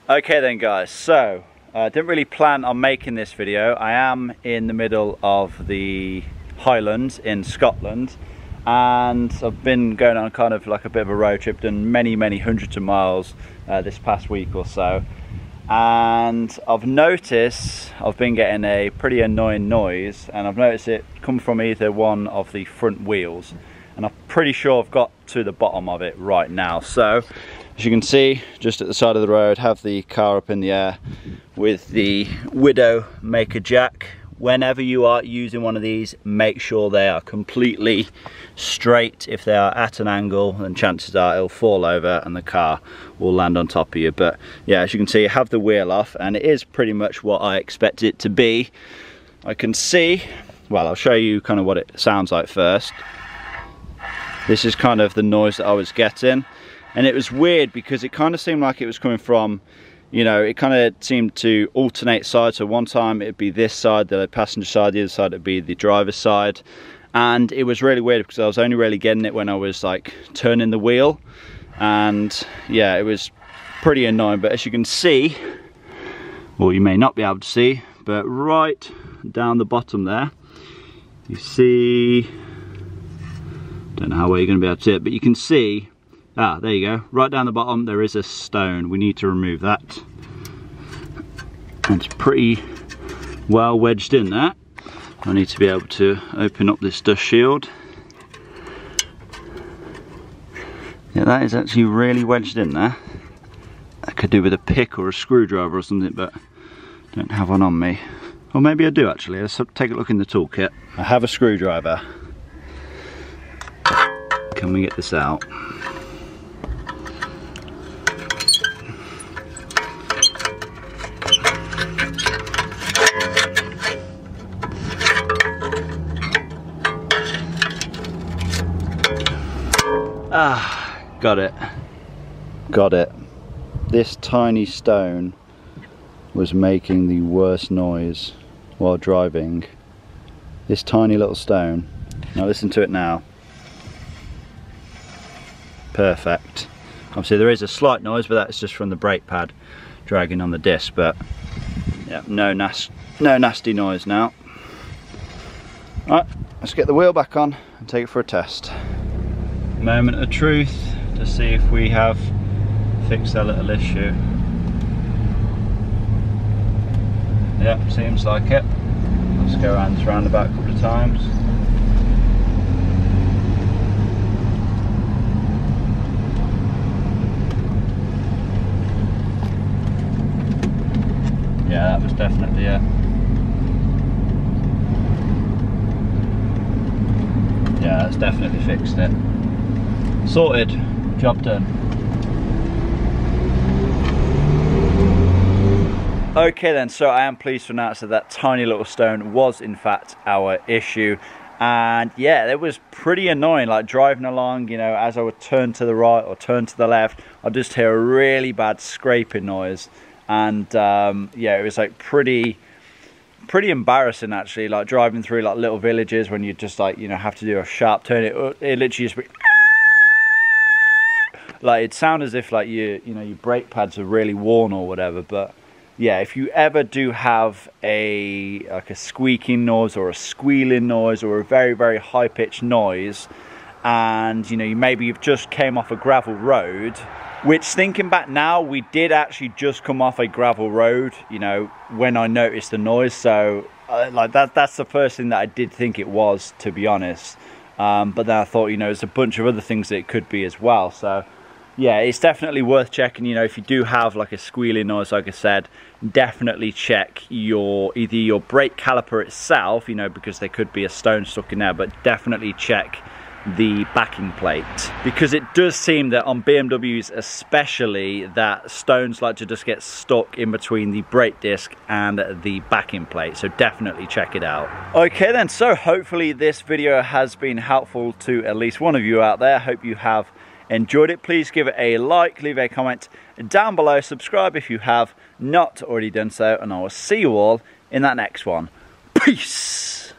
Okay then guys, so I didn't really plan on making this video. I am in the middle of the Highlands in Scotland, and I've been going on kind of like a bit of a road trip, done many hundreds of miles this past week or so, and I've noticed I've been getting a pretty annoying noise, and I've noticed it come from either one of the front wheels, and I'm pretty sure I've got to the bottom of it right now. So as you can see, just at the side of the road, have the car up in the air with the Widow Maker jack. Whenever you are using one of these, make sure they are completely straight. If they are at an angle, then chances are it'll fall over and the car will land on top of you. But yeah, as you can see, I have the wheel off, and it is pretty much what I expect it to be. I can see, well, I'll show you kind of what it sounds like first. This is kind of the noise that I was getting. And it was weird because it kind of seemed like it was coming from, you know, it kind of seemed to alternate sides. So one time it'd be this side, the passenger side, the other side it'd be the driver's side. And it was really weird because I was only really getting it when I was like turning the wheel. And yeah, it was pretty annoying. But as you can see, well, you may not be able to see, but right down the bottom there, you see, don't know how well you're going to be able to see it, but you can see, there you go, right down the bottom there is a stone. We need to remove that. And it's pretty well wedged in there. I need to be able to open up this dust shield. Yeah, that is actually really wedged in there. I could do with a pick or a screwdriver or something, but I don't have one on me. Or maybe I do actually. Let's take a look in the toolkit. I have a screwdriver. Can we get this out? Got it. Got it. This tiny stone was making the worst noise while driving. This tiny little stone. Now listen to it now. Perfect. Obviously there is a slight noise, but that's just from the brake pad dragging on the disc, but yeah, no nasty noise now. Right, let's get the wheel back on and take it for a test. Moment of truth to see if we have fixed that little issue. Yep, seems like it. Let's go around this roundabout a couple of times. Yeah, that was definitely it. Yeah, that's definitely fixed it. Sorted, job done. Okay then, so I am pleased to announce that that tiny little stone was in fact our issue. And yeah, it was pretty annoying, like driving along, you know, as I would turn to the right or turn to the left, I'd just hear a really bad scraping noise. And yeah, it was like pretty embarrassing actually, like driving through like little villages when you just like, you know, have to do a sharp turn. It literally just be like, it sounded as if like you know your brake pads are really worn or whatever. But yeah, if you ever do have like a squeaking noise or a squealing noise or a very high-pitched noise, and you know you've just came off a gravel road, which thinking back now, we did actually just come off a gravel road, you know, when I noticed the noise. So like that's the first thing that I did think it was, to be honest. But then I thought, you know, there's a bunch of other things that it could be as well. So yeah, it's definitely worth checking. You know, if you do have like a squealing noise, like I said, definitely check either your brake caliper itself, you know, because there could be a stone stuck in there, but definitely check the backing plate, because it does seem that on BMWs especially that stones like to just get stuck in between the brake disc and the backing plate. So definitely check it out. Okay then, so hopefully this video has been helpful to at least one of you out there. Hope you have enjoyed it. Please give it a like, leave a comment down below, subscribe if you have not already done so, and I will see you all in that next one. Peace.